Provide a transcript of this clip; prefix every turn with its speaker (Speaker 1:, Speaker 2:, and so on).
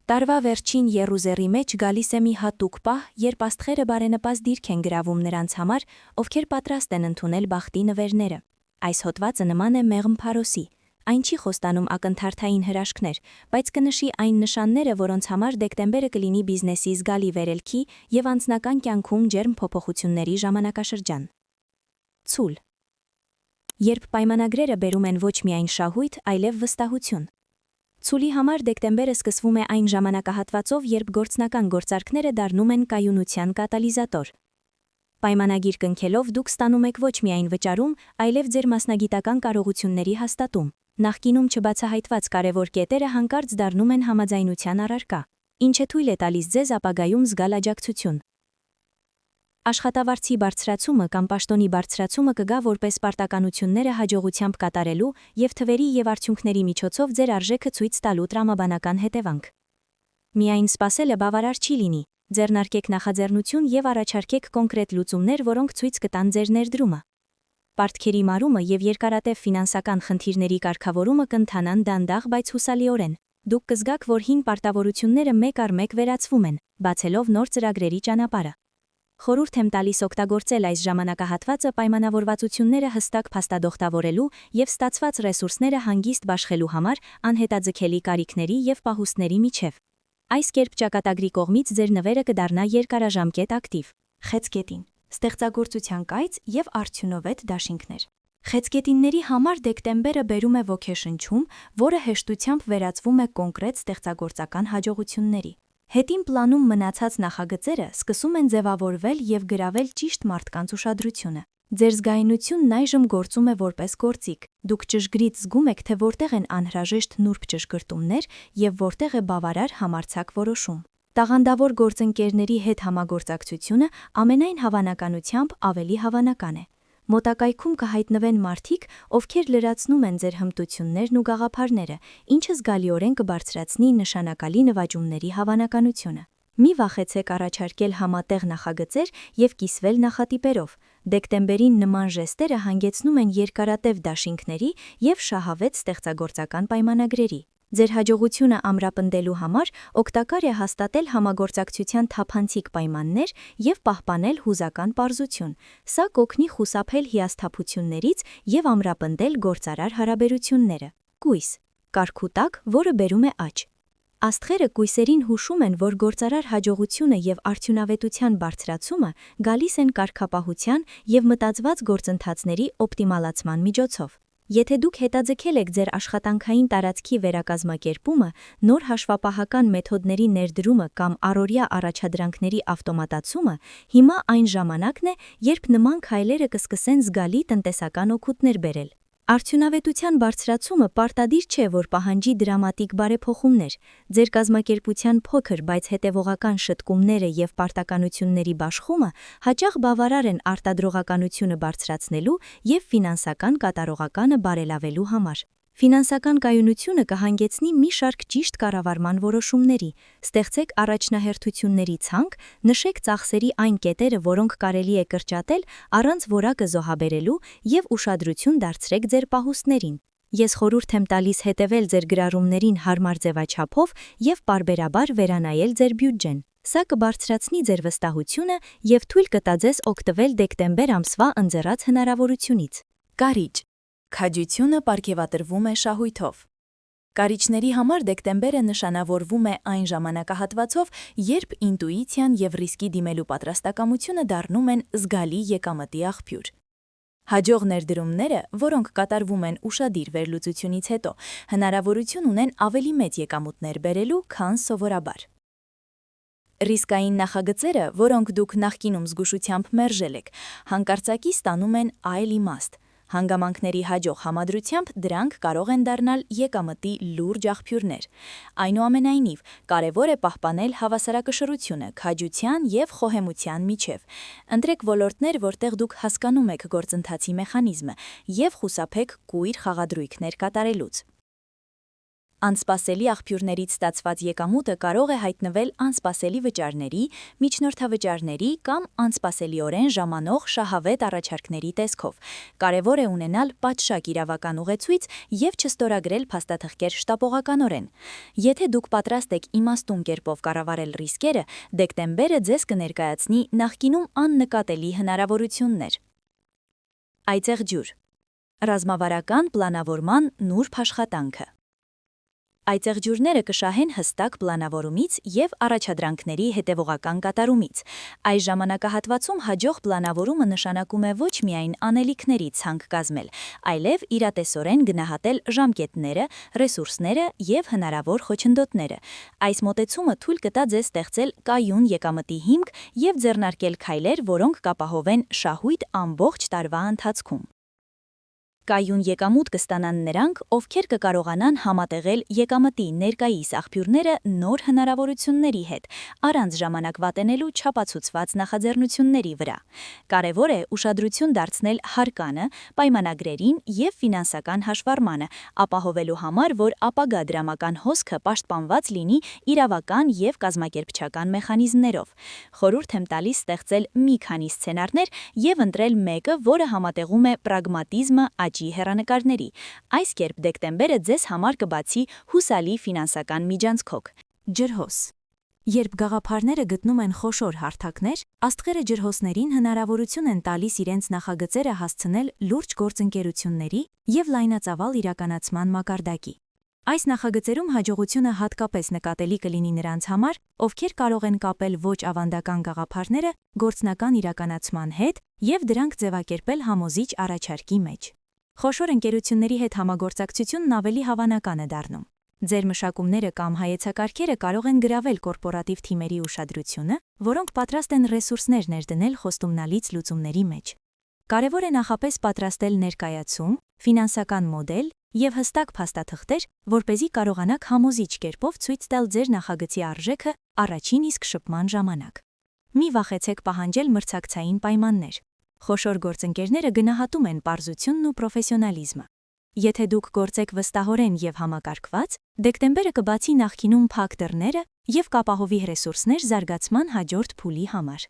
Speaker 1: Տարվա վերջին եռուզեռի մեջ գալիս է մի հատուկ պահ, երբ աստղերը բարենպաստ դիրք են գրավում նրանց համար, ովքեր պատրաստ են ընդունել բախտի նվերները։ Այս հոդվածը նման է մեղմ փարոսի, այն չի խոստանում ակնթարթային հրաշքներ, բայց կնշի այն նշանները, որոնց համար դեկտեմբերը կլինի բիզնեսի զգալի վերելքի և անձնական կյանքում ջերմ փոփոխությունների ժամանակաշրջան։ Ցուլ։ Երբ պայմանագրերը բերում են ոչ միայն շահույթ, այլև վստահություն։ Ցուլի համար դեկտեմբերը սկսվում է այն ժամանակահատվածով, երբ գործնական գործարքները դառնում են կայունության կատալիզատոր։ Պայմանագիր կնքելով դուք ստանում եք ոչ միայն վճարում, այլև ձեր մասնագիտական կարողությունների հաստատում։ Նախկինում չբացահայտված կարևոր կետերը հանկարծ դառնում են համաձայնության առարկա, ինչը թույլ է տալիս ձեզ ապագայում զգալ աջակցություն։ Աշխատավարձի բարձրացումը կամ պաշտոնի բարձրացումը կգա որպես պարտականությունները հաջողությամբ կատարելու և թվերի և արդյունքների միջոցով ձեր արժեքը ցույց տալու տրամաբանական հետևանք։ Միայն սպասելը բավարար չի լինի, ձեռնարկեք նախաձեռնություն և առաջարկեք կոնկրետ լուծումներ, որոնք ցույց կտան ձեր ներդրումը։ Պարտքերի մարումը և երկարատև ֆինանսական խնդիրների կարգավորումը կընթանան դանդաղ, բայց հուսալիորեն։ Դուք կզգաք, որ հին պարտավորությունները մեկ առ մեկ վերացվում են, բացելով նոր ծրագրերի ճանապարհը։ Խորհուրդ եմ տալիս օգտագործել այս ժամանակահատվածը պայմանավորվածությունները հստակ փաստադոխտավորելու և ստացված ռեսուրսները հանգիստ բաշխելու համար անհետաձգելի կարիքների և պահուստների միջև։ Այս կերպ ճակատագրի կողմից ձեր նվերը կդառնա երկարաժամկետ ակտիվ։ Խեցգետին, ստեղծագործության կայց և արդյունավետ դաշինքներ։ Խեցգետինների համար դեկտեմբերը բերում է ոգեշնչում, որը հեշտությամբ վերածվում է կոնկրետ ստեղծագործական հաջողությունների։ Հետին պլանում մնացած նախագծերը սկսում են ձևավորվել և գրավել ճիշտ մարդկանց ուշադրությունը։ Ձեր զգայունությունն այժմ գործում է որպես գործիք։ Դուք ճշգրիտ զգում եք, թե որտեղ են անհրաժեշտ նուրբ ճշգրտումներ և որտեղ է բավարար համարձակ որոշում։ Տաղանդավոր գործընկերների հետ համագործակցությունը ամենայն հավանականությամբ ավելի հավանական է։ Մոտակայքում կհայտնվեն մարդիկ, ովքեր լրացնում են ձեր հմտություններն ու գաղափարները, ինչը զգալիորեն կբարձրացնի նշանակալի նվաճումների հավանականությունը։ Մի վախեցեք առաջարկել համատեղ նախագծեր և կիսվել նախատիպերով։ Դեկտեմբերին նման ժեստերը հանգեցնում են երկարատև դաշինքների և շահավետ ստեղծագործական պայմանագրերի։ Ձեր հաջողությունը ամրապնդելու համար օգտակար է հաստատել համագործակցության թափանցիկ պայմաններ և պահպանել հուզական պարզություն։ Սա կօգնի խուսափել հիասթափություններից և ամրապնդել գործարար հարաբերությունները։ Կույս։ Կարգուտակ, որը բերում է աճ։ Աստղերը կույսերին հուշում են, որ գործարար հաջողությունը և արդյունավետության բարձրացումը գալիս են կարգապահության և մտածված գործընթացների օպտիմալացման միջոցով։ Եթե դուք հետաձգել եք ձեր աշխատանքային տարածքի վերակազմակերպումը, նոր հաշվապահական մեթոդների ներդրումը կամ առօրյա առաջադրանքների ավտոմատացումը, հիմա այն ժամանակն է, երբ նման քայլերը կսկսեն զգալի տնտեսական օգուտներ բերել։ Արդյունավետության բարձրացումը պարտադիր չէ, որ պահանջի դրամատիկ բարեփոխումներ։ Ձեր կազմակերպության փոքր, բայց հետևողական շտկումները և պարտականությունների բաշխումը հաճախ բավարար են արտադրողականությունը բարձրացնելու և ֆինանսական կատարողականը բարելավելու համար։ Ֆինանսական կայունությունը կհանգեցնի մի շարք ճիշտ կառավարման որոշումների։ Ստեղծեք առաջնահերթությունների ցանկ, նշեք ծախսերի այն կետերը, որոնք կարելի է կրճատել առանց որակը զոհաբերելու և ուշադրություն դարձրեք ձեր պահուստներին։ Ես խորհուրդ եմ տալիս հետևել ձեր գրառումներին հարմար ձևաչափով և պարբերաբար վերանայել ձեր բյուջեն։ Սա կբարձրացնի ձեր վստահությունը և թույլ կտա ձեզ օգտվել դեկտեմբեր ամսվա ընձեռած հնարավորությունից։ Կարիճ։ Քաջությունը պարգևատրվում է շահույթով։ Կարիճների համար դեկտեմբերը նշանավորվում է այն ժամանակահատվածով, երբ ինտուիցիան և ռիսկի դիմելու պատրաստակամությունը դառնում են զգալի եկամտի աղբյուր։ Հաջող ներդրումները, որոնք կատարվում են ուշադիր վերլուծությունից հետո, հնարավորություն ունեն ավելի մեծ եկամուտներ բերելու, քան սովորաբար։ Ռիսկային նախագծերը, որոնք դուք նախկինում զգուշությամբ մերժել եք, հանկարծակի ստանում են այլ իմաստ։ Հանգամանքների հաջող համադրությամբ դրանք կարող են դառնալ եկամտի լուրջ աղբյուրներ։ Այնուամենայնիվ, կարևոր է պահպանել հավասարակշռությունը քաջության և խոհեմության միջև։ Ընտրեք ոլորտներ, որտեղ դուք հասկանում եք գործընթացի մեխանիզմը և խուսափեք կույր խաղադրույքներ կատարելուց։ Անսպասելի աղբյուրներից ստացված եկամուտը կարող է հայտնվել անսպասելի վճարների, միջնորդավճարների կամ անսպասելիորեն ժամանող շահավետ առաջարկների տեսքով։ Կարևոր է ունենալ պատշաճ իրավական ուղեցույց և չստորագրել փաստաթղթեր շտապողականորեն։ Եթե դուք պատրաստ եք իմաստուն կերպով կառավարել ռիսկերը, դեկտեմբերը ձեզ կներկայացնի նախկինում աննկատելի հնարավորություններ։ Այծեղջյուր։ Ռազմավարական պլանավորման նուրբ աշխատանքը։ Այծեղջյուրները կշահեն հստակ պլանավորումից և առաջադրանքների հետևողական կատարումից։ Այս ժամանակահատվածում հաջող պլանավորումը նշանակում է ոչ միայն անելիքների ցանկ կազմել, այլև իրատեսորեն գնահատել ժամկետները, ռեսուրսները և հնարավոր խոչընդոտները։ Այս մոտեցումը թույլ կտա ձեզ ստեղծել կայուն եկամտի հիմք և ձեռնարկել քայլեր, որոնք կապահովեն շահույթ ամբողջ տարվա ընթացքում։ Կայուն եկամուտ կստանան նրանք, ովքեր կկարողանան համատեղել եկամտի ներկայիս աղբյուրները նոր հնարավորությունների հետ, առանց ժամանակ վատենելու չապացուցված նախաձեռնությունների վրա։ Կարևոր է ուշադրություն դարձնել հարկանը, պայմանագրերին և ֆինանսական հաշվառմանը, ապահովելու համար, որ ապագա դրամական հոսքը պաշտպանված լինի իրավական և կազմակերպչական մեխանիզմներով։ Խորհուրդ եմ տալիս ստեղծել մի քանի սցենարներ և ընտրել մեկը, որը համատեղում է պրագմատիզմը աճի հեռանկարների։ Այս կերպ դեկտեմբերը ձեզ համար կբացի հուսալի ֆինանսական միջանցքով։ Ջրհոս։ Երբ գաղափարները գտնում են խոշոր հարթակներ, աստղերը ջրհոսներին հնարավորություն են տալիս իրենց նախագծերը հասցնել լուրջ գործընկերությունների և լայնածավալ իրականացման մակարդակի։ Այս նախագծերում հաջողությունը հատկապես նկատելի կլինի նրանց համար, ովքեր կարող են կապել ոչ ավանդական գաղափարները գործնական իրականացման հետ և դրանք ձևակերպել համոզիչ առաջարկի մեջ։ Խոշոր ընկերությունների հետ համագործակցությունն ավելի հավանական է դառնում։ Ձեր մշակումները կամ հայեցակարգերը կարող են գրավել կորպորատիվ թիմերի ուշադրությունը, որոնք պատրաստ են ռեսուրսներ ներդնել խոստումնալից լուծումների մեջ։ Կարևոր է նախապես պատրաստել ներկայացում, ֆինանսական մոդել և հստակ փաստաթղթեր, որպեսզի կարողանաք համոզիչ կերպով ցույց տալ ձեր նախագծի արժեքը առաջին իսկ շփման ժամանակ։ Մի վախեցեք պահանջել մրցակցային պայմաններ։ Խոշոր գործընկերները գնահատում են պարզությունն ու պրոֆեսիոնալիզմը։ Եթե դուք գործեք վստահորեն և համակարգված, դեկտեմբերը կբացի նախկինում փակ դռները և կապահովի ռեսուրսներ զարգացման հաջորդ փուլի համար։